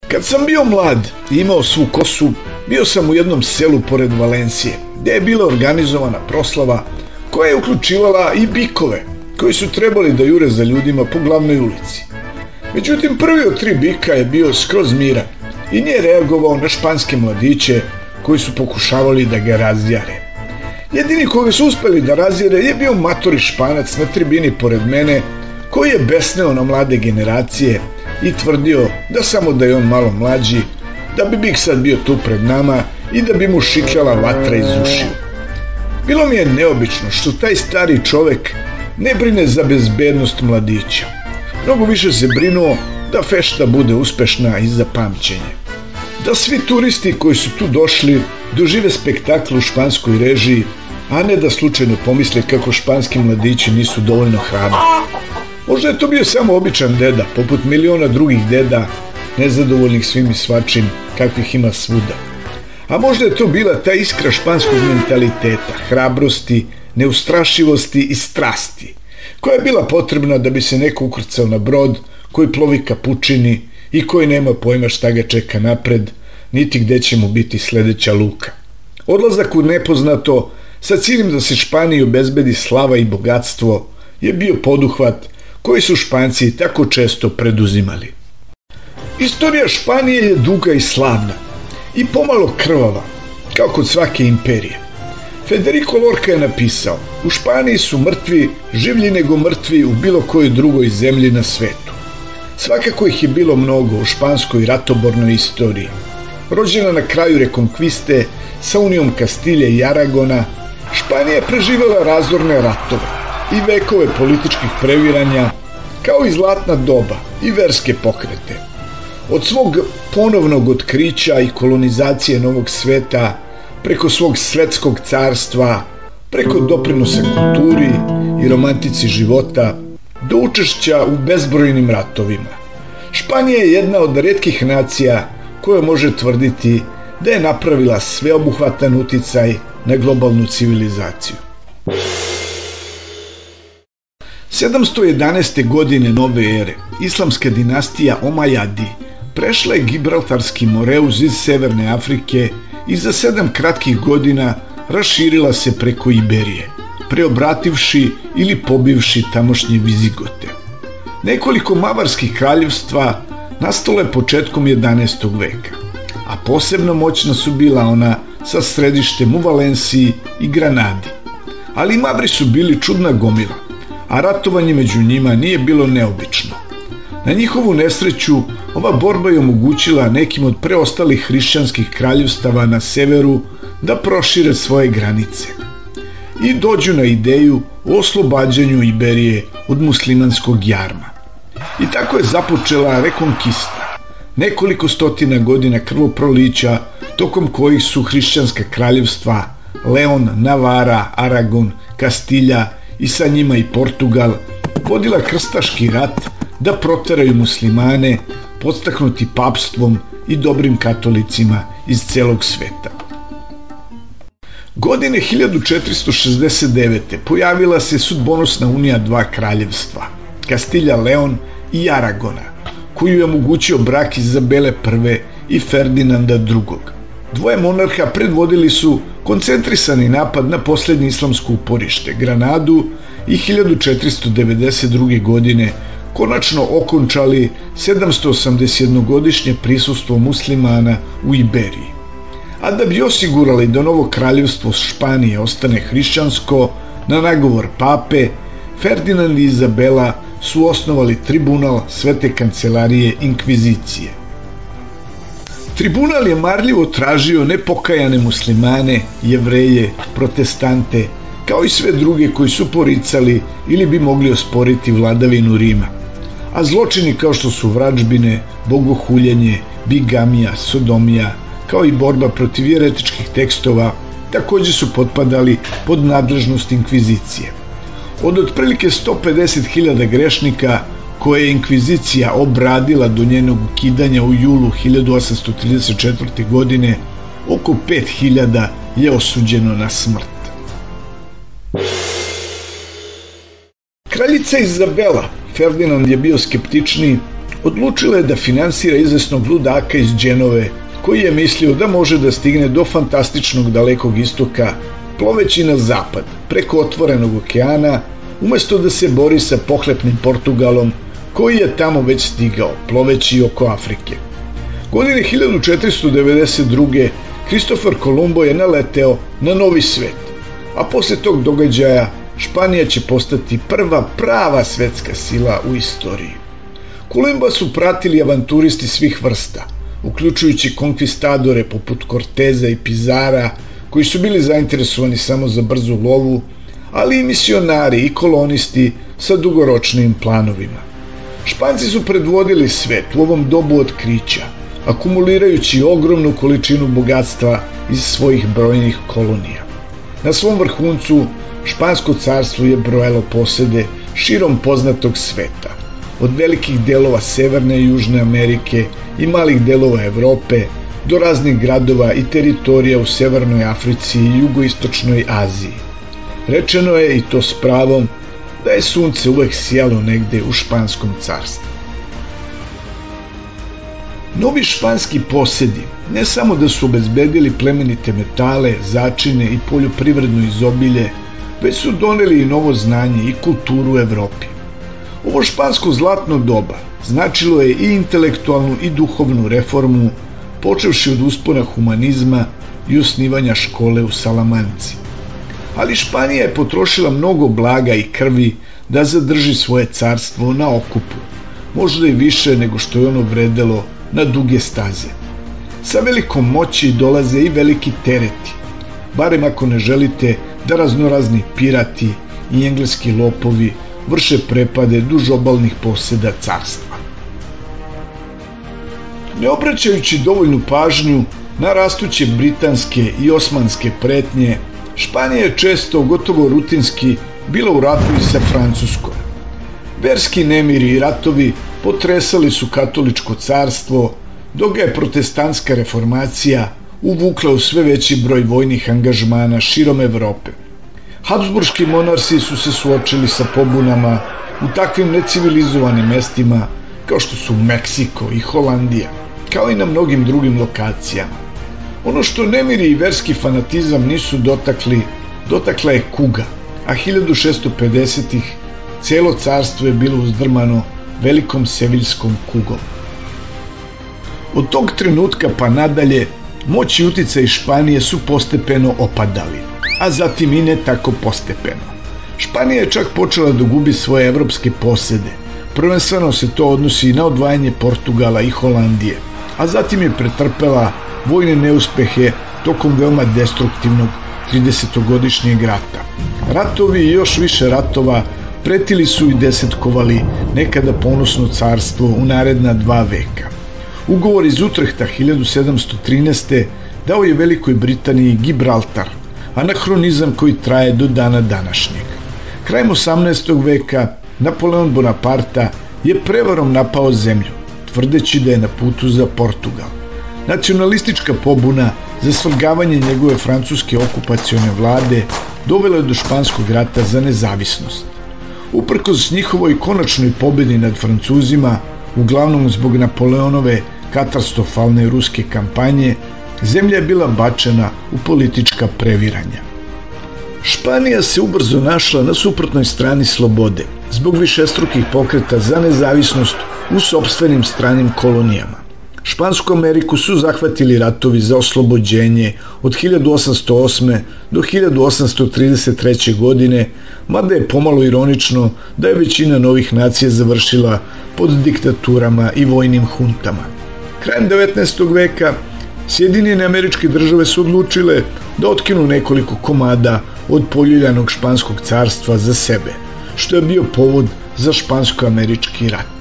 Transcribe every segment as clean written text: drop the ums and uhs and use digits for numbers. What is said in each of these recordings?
Kad sam bio mlad i imao svu kosu, bio sam u jednom selu pored Valencije, gdje je bila organizovana proslava koja je uključivala i bikove, koji su trebali da jure za ljudima po glavnoj ulici. Međutim, prvi od 3 bika je bio skroz miran i nije reagovao na španske mladiće koji su pokušavali da ga razjare. Jedini koga su uspeli da razjare je bio matori Španac na tribini pored mene, koji je besneo na mlade generacije i tvrdio da samo da je on malo mlađi, da bi bik sad bio tu pred nama i da bi mu šikljala vatra iz ušiju. Bilo mi je neobično što taj stari čovek ne brine za bezbednost mladića. Mnogo više se brinuo da fešta bude uspešna i za pamćenje. Da svi turisti koji su tu došli dožive spektakl u španskoj režiji, a ne da slučajno pomisle kako španski mladići nisu dovoljno hrabri. Možda je to bio samo običan deda, poput miliona drugih deda, nezadovoljnih svim i svačim, kakvih ima svuda. A možda je to bila ta iskra španskog mentaliteta, hrabrosti, neustrašivosti i strasti, koja je bila potrebna da bi se neko ukrcao na brod koji plovi ka pučini i koji nema pojma šta ga čeka napred, niti gde će mu biti sledeća luka. Odlazak u nepoznato sa ciljem da se Španiji obezbedi slava i bogatstvo je bio poduhvat koji su Španci tako često preduzimali. Istorija Španije je duga i slavna i pomalo krvava, kao kod svake imperije. Federico Lorca je napisao: u Španiji su mrtvi življi nego mrtvi u bilo kojoj drugoj zemlji na svetu. Svakako ih je bilo mnogo u španskoj ratobornoj istoriji. Rođena na kraju rekonkviste sa unijom Kastilje i Aragona, Španija je preživjela razorne ratove i vekove političkih previranja, kao i zlatna doba i verske pokrete. Od svog ponovnog otkrića i kolonizacije novog sveta, preko svog svetskog carstva, preko doprinosa kulturi i romantici života, do učešća u bezbrojnim ratovima. Španija je jedna od retkih nacija koja može tvrditi da je napravila sveobuhvatan uticaj na globalnu civilizaciju. 711. godine nove ere, islamska dinastija Omajadi prešla je Gibraltarski Moreuz iz Severne Afrike i za 7 kratkih godina raširila se preko Iberije, preobrativši ili pobivši tamošnje Vizigote. Nekoliko mavarskih kraljevstva nastalo je početkom 11. veka, a posebno moćna su bila ona sa središtem u Valenciji i Granadi. Ali Mavri su bili čudna gomila, a ratovanje među njima nije bilo neobično. Na njihovu nesreću, ova borba je omogućila nekim od preostalih hrišćanskih kraljevstava na severu da prošire svoje granice i dođu na ideju o oslobađanju Iberije od muslimanskog jarma. I tako je započela rekonkista, nekoliko stotina godina krvoprolića tokom kojih su hrišćanska kraljevstva Leon, Navara, Aragon, Kastilja i sa njima i Portugal vodila krstaški rat da proteraju muslimane, podstaknuti papstvom i dobrim katolicima iz celog sveta. Godine 1469. pojavila se sudbonosna unija dva kraljevstva, Kastilja Leon i Aragona, koju je omogućio brak Izabele I i Ferdinanda II. Dvoje monarha predvodili su koncentrisani napad na posljednje islamsko uporište, Granadu, i 1492. godine konačno okončali 781-godišnje prisustvo muslimana u Iberiji. A da bi osigurali da novo kraljevstvo Španije ostane hrišćansko, na nagovor pape, Ferdinand i Izabela su osnovali tribunal Svete kancelarije inkvizicije. Tribunal je marljivo tražio nepokajane muslimane, Jevreje, protestante, kao i sve druge koji su poricali ili bi mogli osporiti vladavinu Rima. A zločini kao što su vražbine, bogohuljenje, bigamija, sodomija, kao i borba protiv jeretičkih tekstova, takođe su potpadali pod nadležnost inkvizicije. Od otprilike 150.000 grešnika koje je inkvizicija obradila do njenog ukidanja u julu 1834. godine, oko 5.000 je osuđeno na smrt. Kraljica Izabela, Ferdinand je bio skeptičniji, Odlučila je da finansira izvesnog ludaka iz Dženove, koji je mislio da može da stigne do fantastičnog Dalekog istoka ploveći na zapad, preko otvorenog okeana, umesto da se bori sa pohlepnim Portugalom, koji je tamo već stigao, ploveći oko Afrike. Godine 1492. Kristofor Kolumbo je naleteo na novi svet, a posle tog događaja Španija će postati prva prava svetska sila u istoriji. Kolumba su pratili avanturisti svih vrsta, uključujući konkvistadore poput Corteza i Pizara, koji su bili zainteresovani samo za brzu lovu, ali i misionari i kolonisti sa dugoročnim planovima. Španci su predvodili svet u ovom dobu otkrića, akumulirajući ogromnu količinu bogatstva iz svojih brojnih kolonija. Na svom vrhuncu Špansko carstvo je brojalo posede širom poznatog sveta, od velikih delova Severne i Južne Amerike i malih delova Evrope do raznih gradova i teritorija u Severnoj Africi i Jugoistočnoj Aziji. Rečeno je, i to s pravom, da je sunce uvek sijalo negde u Španskom carstvu. Novi španski posedi ne samo da su obezbedili plemenite metale, začine i poljoprivredno izobilje, već su doneli i novo znanje i kulturu u Evropi. Ovo špansko zlatno doba značilo je i intelektualnu i duhovnu reformu, počevši od uspona humanizma i osnivanja škole u Salamanci. Ali Španija je potrošila mnogo blaga i krvi da zadrži svoje carstvo na okupu, možda i više nego što je ono vredelo na duge staze. Sa velikom moći dolaze i veliki tereti, barem ako ne želite da raznorazni pirati i engleski lopovi vrše prepade duž obalnih poseda carstva. Ne obraćajući dovoljnu pažnju na rastuće britanske i osmanske pretnje, Španija je često, gotovo rutinski, bila u ratu i sa Francuskom. Verski nemiri i ratovi potresali su katoličko carstvo, dok ga je protestantska reformacija uvukla u sve veći broj vojnih angažmana širom Evrope. Habsburški monarsi su se suočili sa pobunama u takvim necivilizovanim mestima kao što su Meksiko i Holandija, kao i na mnogim drugim lokacijama. Ono što nemiri i verski fanatizam nisu dotakli, dotakla je kuga, a 1650-ih celo carstvo je bilo uzdrmano velikom seviljskom kugom. Od tog trenutka pa nadalje moć i uticaj Španije su postepeno opadali, a zatim i ne tako postepeno. Španija je čak počela da gubi svoje evropske posede. Prvenstveno se to odnosi na odvajanje Portugala i Holandije, a zatim je pretrpela vojne neuspehe tokom veoma destruktivnog 30-godišnjeg rata. Ratovi i još više ratova pretili su i desetkovali nekada ponosno carstvo u naredna 2 veka. Ugovor iz Utrehta 1713. dao je Velikoj Britaniji Gibraltar, anahronizam koji traje do dana današnjeg. Krajem 18. veka Napoleon Bonaparte je prevarom napao zemlju, tvrdeći da je na putu za Portugal. Nacionalistička pobuna za svrgavanje njegove francuske okupacione vlade dovela je do Španskog rata za nezavisnost. Uprkos njihovoj konačnoj pobedi nad Francuzima, uglavnom zbog Napoleonove katastrofalne ruske kampanje, zemlja je bila bačena u politička previranja. Španija se ubrzo našla na suprotnoj strani slobode, zbog višestrukih pokreta za nezavisnost u sopstvenim stranim kolonijama. Špansku Ameriku su zahvatili ratovi za oslobođenje od 1808. do 1833. godine, mada je pomalo ironično da je većina novih nacija završila pod diktaturama i vojnim huntama. Krajem 19. veka Sjedinjene Američke Države su odlučile da otkinu nekoliko komada od poljuljanog Španskog carstva za sebe, što je bio povod za Špansko-američki rat.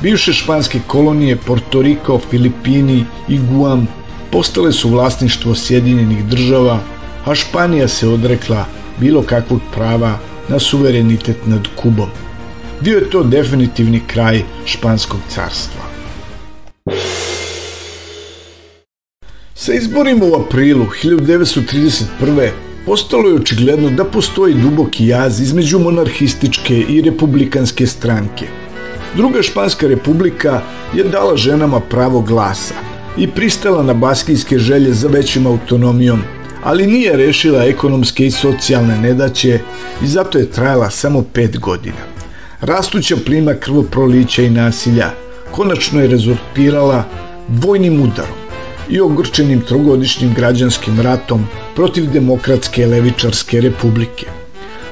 Bivše španske kolonije Porto Riko, Filipini i Guam postale su vlasništvo Sjedinjenih Država, a Španija se odrekla bilo kakvog prava na suverenitet nad Kubom. Bio je to definitivni kraj Španskog carstva. Sa izborima u aprilu 1931. postalo je očigledno da postoji duboki jaz između monarhističke i republikanske stranke. Druga Španska republika je dala ženama pravo glasa i pristala na baskijske želje za većom autonomijom, ali nije rešila ekonomske i socijalne nedaće i zato je trajala samo 5 godina. Rastuća plima krvoprolića i nasilja konačno je rezultirala vojnim udarom i ogorčenim trogodišnjim građanskim ratom protiv Demokratske levičarske republike.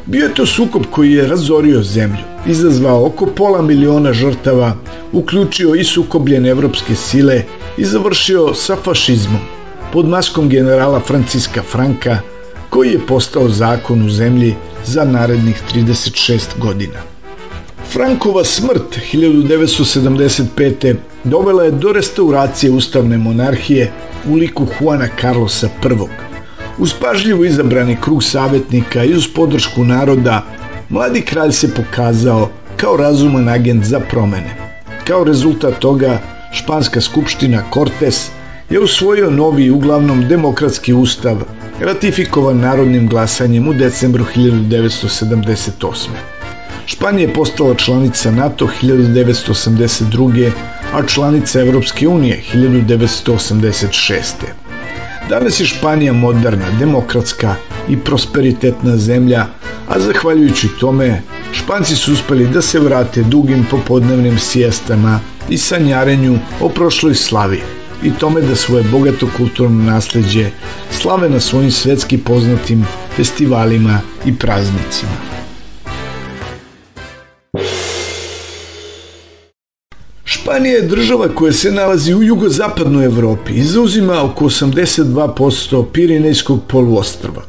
Bio je to sukob koji je razorio zemlju, izazvao oko 500.000 žrtava, uključio i sukobljene evropske sile i završio sa fašizmom pod maskom generala Franciska Franka, koji je postao zakon u zemlji za narednih 36 godina. Frankova smrt 1975. dovela je do restauracije ustavne monarhije u liku Juana Carlosa I. Uz pažljivo izabrani krug savjetnika i uz podršku naroda, mladi kralj se pokazao kao razuman agent za promene. Kao rezultat toga, španska skupština Cortes je usvojio novi, uglavnom demokratski ustav, ratifikovan narodnim glasanjem u decembru 1978. Španija je postala članica NATO 1982. a članica Evropske unije 1986. Danas je Španija moderna, demokratska i prosperitetna zemlja, a zahvaljujući tome Španci su uspeli da se vrate dugim popodnevnim siestama i sanjarenju o prošloj slavi i tome da svoje bogato kulturno nasleđe slave na svojim svetski poznatim festivalima i praznicima. Španija je država koja se nalazi u jugozapadnoj Evropi i zauzima oko 82% Pirinejskog poluostrva.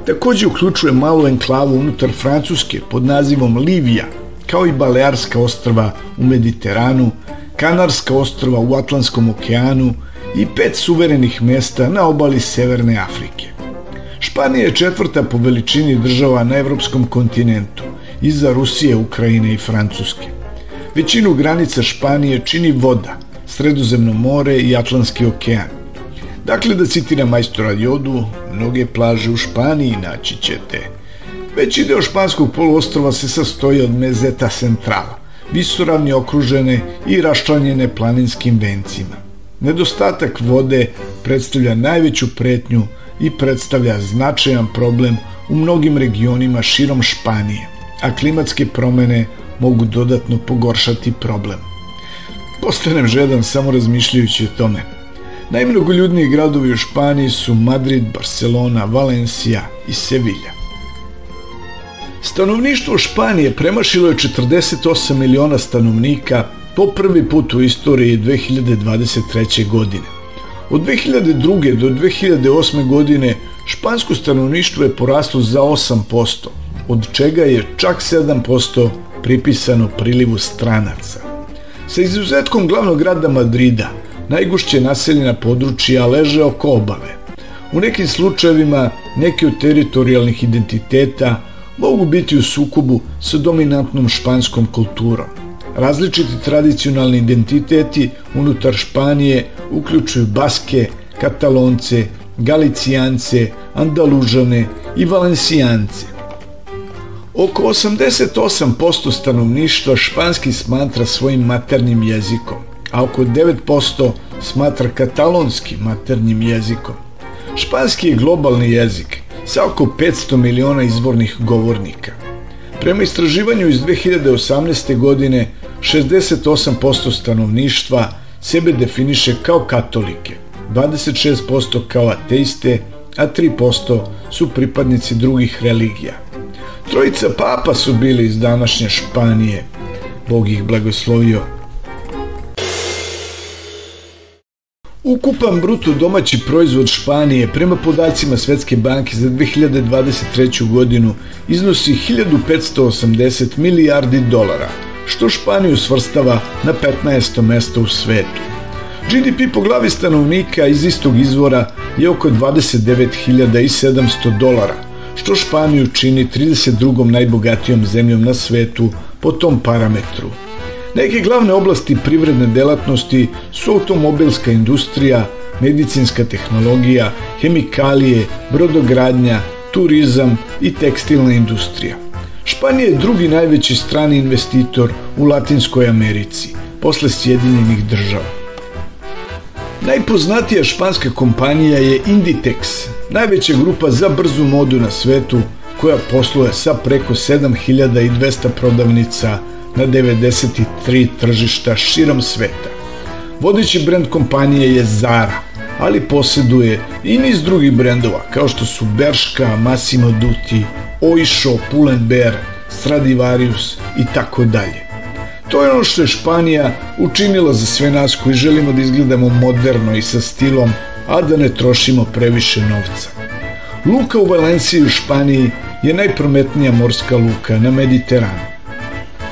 Također uključuje malu enklavu unutar Francuske pod nazivom Livija, kao i Balearska ostrva u Mediteranu, Kanarska ostrva u Atlantskom okeanu i 5 suverenih mesta na obali Severne Afrike. Španija je 4. po veličini država na evropskom kontinentu, iza Rusije, Ukrajine i Francuske. Većinu granica Španije čini voda, Sredozemno more i Atlantski okean. Dakle, da citiram majstora Jodu, mnoge plaže u Španiji naći ćete. Veći deo španskog poluostrva se sastoji od Meseta Centrala, visoravni okružene i raščlanjene planinskim vencima. Nedostatak vode predstavlja najveću pretnju i predstavlja značajan problem u mnogim regionima širom Španije, a klimatske promene mogu dodatno pogoršati problem. Postanem žedan samo razmišljajući o tome. Najmnogoljudniji gradovi u Španiji su Madrid, Barcelona, Valencija i Sevilja. Stanovništvo Španije premašilo je 48 miliona stanovnika po prvi put u istoriji 2023. godine. Od 2002. do 2008. godine špansko stanovništvo je poraslo za 8%, od čega je čak 7% pripisano prilivu stranaca. Sa izuzetkom glavnog grada Madrida, najgušće naseljena područja leže oko obale. U nekim slučajevima neki od teritorijalnih identiteta mogu biti u sukobu sa dominantnom španskom kulturom. Različiti tradicionalni identiteti unutar Španije uključuju Baske, Katalonce, Galicijance, Andalužane i Valencijance. Oko 88% stanovništva španski smatra svojim maternjim jezikom, a oko 9% smatra katalonskim maternjim jezikom. Španski je globalni jezik sa oko 500 miliona izvornih govornika. Prema istraživanju iz 2018. godine, 68% stanovništva sebe definiše kao katolike, 26% kao ateiste, a 3% su pripadnici drugih religija. Trojica papa su bili iz današnje Španije. Bog ih blagoslovio. Ukupan bruto domaći proizvod Španije prema podacima Svetske banke za 2023. godinu iznosi 1580 milijardi dolara, što Španiju svrstava na 15. mesto u svetu. GDP po glavi stanovnika iz istog izvora je oko 29.700 dolara, što Španiju čini 32. najbogatijom zemljom na svetu po tom parametru. Neke glavne oblasti privredne delatnosti su automobilska industrija, medicinska tehnologija, hemikalije, brodogradnja, turizam i tekstilna industrija. Španija je drugi najveći strani investitor u Latinskoj Americi, posle Sjedinjenih Država. Najpoznatija španska kompanija je Inditex, najveća grupa za brzu modu na svetu, koja posluje sa preko 7200 prodavnica na 93 tržišta širom sveta. Vodeći brend kompanije je Zara, ali posjeduje i niz drugih brendova kao što su Bershka, Massimo Dutti, Oysho, Pull&Bear, Stradivarius i tako dalje. To je ono što je Španija učinila za sve nas koji želimo da izgledamo moderno i sa stilom, a da ne trošimo previše novca. Luka u Valenciji u Španiji je najprometnija morska luka na Mediteranu.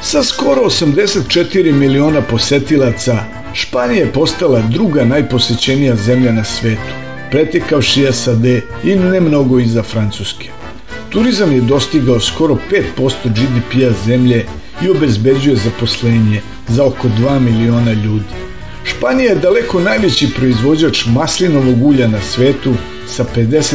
Sa skoro 84 miliona posetilaca, Španija je postala druga najposećenija zemlja na svetu, pretekavši SAD i ne mnogo iza Francuske. Turizam je dostigao skoro 5% GDP-a zemlje i obezbeđuje zaposlenje za oko 2 miliona ljudi. Španija je daleko najveći proizvođač maslinovog ulja na svetu sa 50%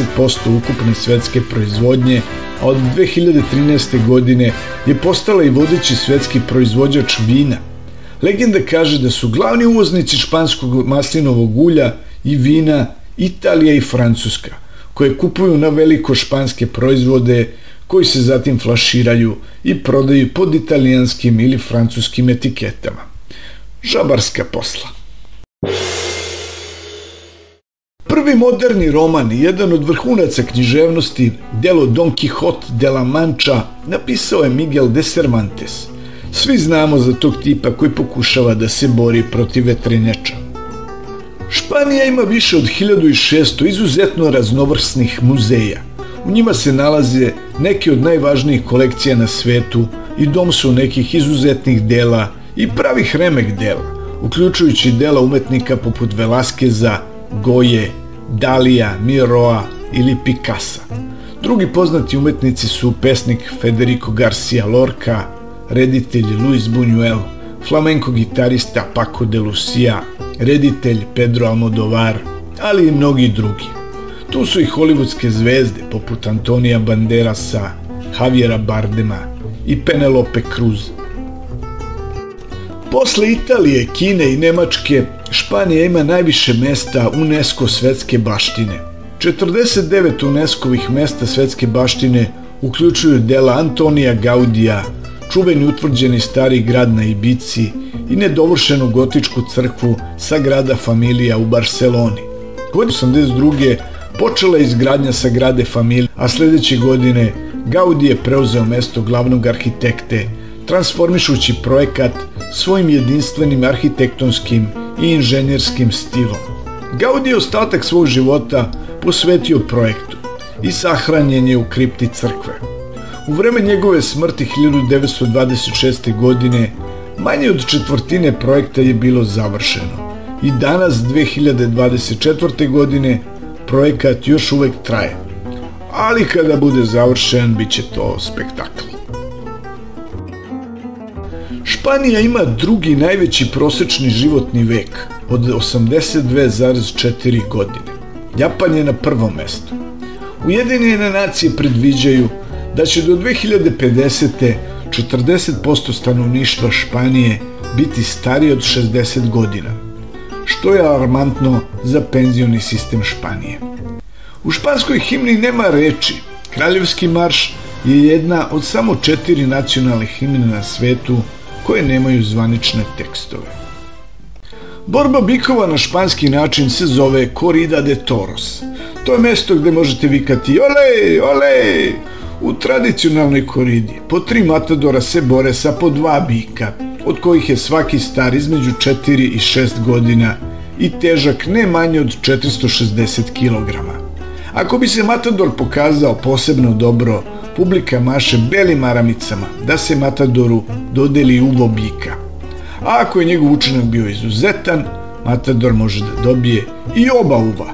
ukupne svetske proizvodnje, a od 2013. godine je postala i vodeći svetski proizvođač vina. Legenda kaže da su glavni uvoznici španskog maslinovog ulja i vina Italija i Francuska, koje kupuju na veliko španske proizvode koji se zatim flaširaju i prodaju pod italijanskim ili francuskim etiketama. Žabarska posla. Prvi moderni roman i jedan od vrhunaca književnosti, delo Don Quixote de la Mancha, napisao je Miguel de Cervantes. Svi znamo za tog tipa koji pokušava da se bori protiv vetrenjača. Španija ima više od 1600 izuzetno raznovrsnih muzeja. U njima se nalaze neke od najvažnijih kolekcija na svetu i dom su nekih izuzetnih dela i pravih remek dela, uključujući dela umetnika poput Velasqueza, Goje, Dalija, Miroa ili Picassa. Drugi poznati umetnici su pesnik Federico Garcia Lorca, reditelj Luis Buñuel, flamenko gitarista Paco de Lucia, reditelj Pedro Almodovar, ali i mnogi drugi. Tu su i hollywoodske zvezde poput Antonija Banderasa, Javiera Bardema i Penelope Cruz. Posle Italije, Kine i Nemačke, Španija ima najviše mesta UNESCO svetske baštine. 49 UNESCO-vih mesta svetske baštine uključuju dela Antonija Gaudija, čuveni utvrđeni stari grad na Ibici i nedovršenu gotičku crkvu Sagrada Familia u Barseloni. Godine 1982. počela je izgradnja Sagrade Familie, a sledeće godine Gaudi je preuzeo mesto glavnog arhitekte, transformišući projekat svojim jedinstvenim arhitektonskim i inženjerskim stilom. Gaudi je ostatak svog života posvetio projektu i sahranjen je u kripti crkve. U vreme njegove smrti 1926. godine manje od četvrtine projekta je bilo završeno i danas 2024. godine projekat još uvek traje, ali kada bude završen bit će to spektakl. Španija ima drugi najveći prosečni životni vek od 82,4 godine. Japan je na prvom mestu. Ujedinjene nacije predviđaju da će do 2050. 40% stanovništva Španije biti starije od 60 godina, što je alarmantno za penzioni sistem Španije. U španskoj himni nema reči. Kraljevski marš je jedna od samo 4 nacionalne himne na svetu koje nemaju zvanične tekstove. Borba bikova na španski način se zove Corrida de Toros. To je mesto gde možete vikati ole, ole! U tradicionalnoj koridi po 3 matadora se bore sa po 2 bika, od kojih je svaki star između 4 i 6 godina i težak ne manje od 460 kg. Ako bi se matador pokazao posebno dobro, publika maše belim maramicama da se matadoru dodeli uvo bika. A ako je njegov učinak bio izuzetan, matador može da dobije i oba uva.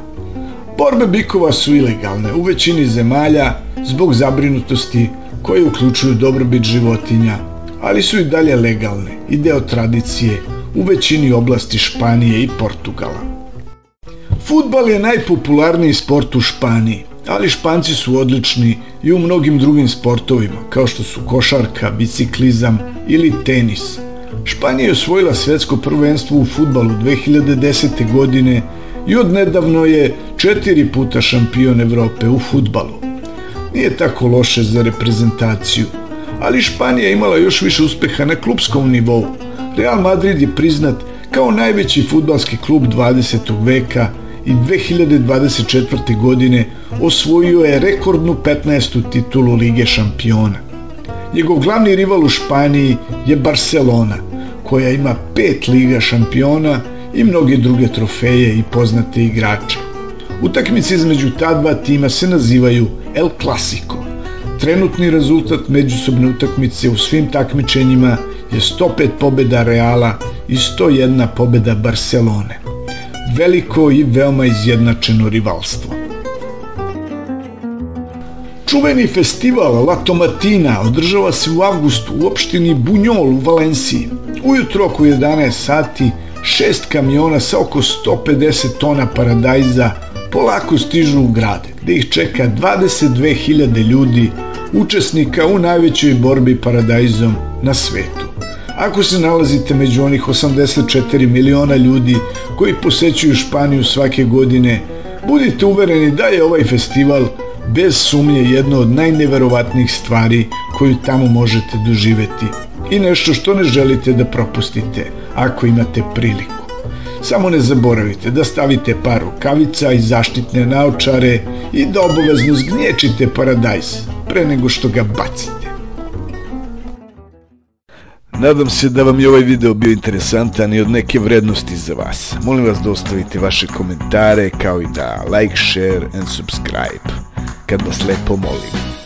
Borbe bikova su ilegalne u većini zemalja zbog zabrinutosti koje uključuju dobrobit životinja, ali su i dalje legalne i deo tradicije u većini oblasti Španije i Portugala. Fudbal je najpopularniji sport u Španiji, ali Španci su odlični i u mnogim drugim sportovima, kao što su košarka, biciklizam ili tenis. Španija je osvojila svetsko prvenstvo u fudbalu 2010. godine i odnedavno je 4 puta šampion Evrope u fudbalu. Nije tako loše za reprezentaciju, ali Španija je imala još više uspeha na klupskom nivou. Real Madrid je priznat kao najveći fudbalski klub 20. veka i 2024. godine osvojio je rekordnu 15. titulu Lige šampiona. Njegov glavni rival u Španiji je Barcelona, koja ima 5 Liga šampiona i mnoge druge trofeje i poznate igrače. Utakmice između ta dva tima se nazivaju El Clasico. Trenutni rezultat međusobne utakmice u svim takmičenjima je 105 pobjeda Reala i 101 pobjeda Barcelone. Veliko i veoma izjednačeno rivalstvo. Čuveni festival La Tomatina održava se u avgustu u opštini Bunjol u Valenciji. Ujutro oko 11 sati 6 kamiona sa oko 150 tona paradajza polako stižu u grad, gde ih čeka 22.000 ljudi, učesnika u najvećoj borbi paradajzom na svetu. Ako se nalazite među onih 84 miliona ljudi koji posećuju Španiju svake godine, budite uvereni da je ovaj festival bez sumnje jedno od najneverovatnijih stvari koju tamo možete doživeti i nešto što ne želite da propustite ako imate priliku. Samo ne zaboravite da stavite par rukavica i zaštitne naočare i da obavezno zgnječite paradajz pre nego što ga bacite. Nadam se da vam je ovaj video bio interesantan i od neke vrednosti za vas. Molim vas da ostavite vaše komentare kao i da like, share and subscribe. Kad vas lepo molim.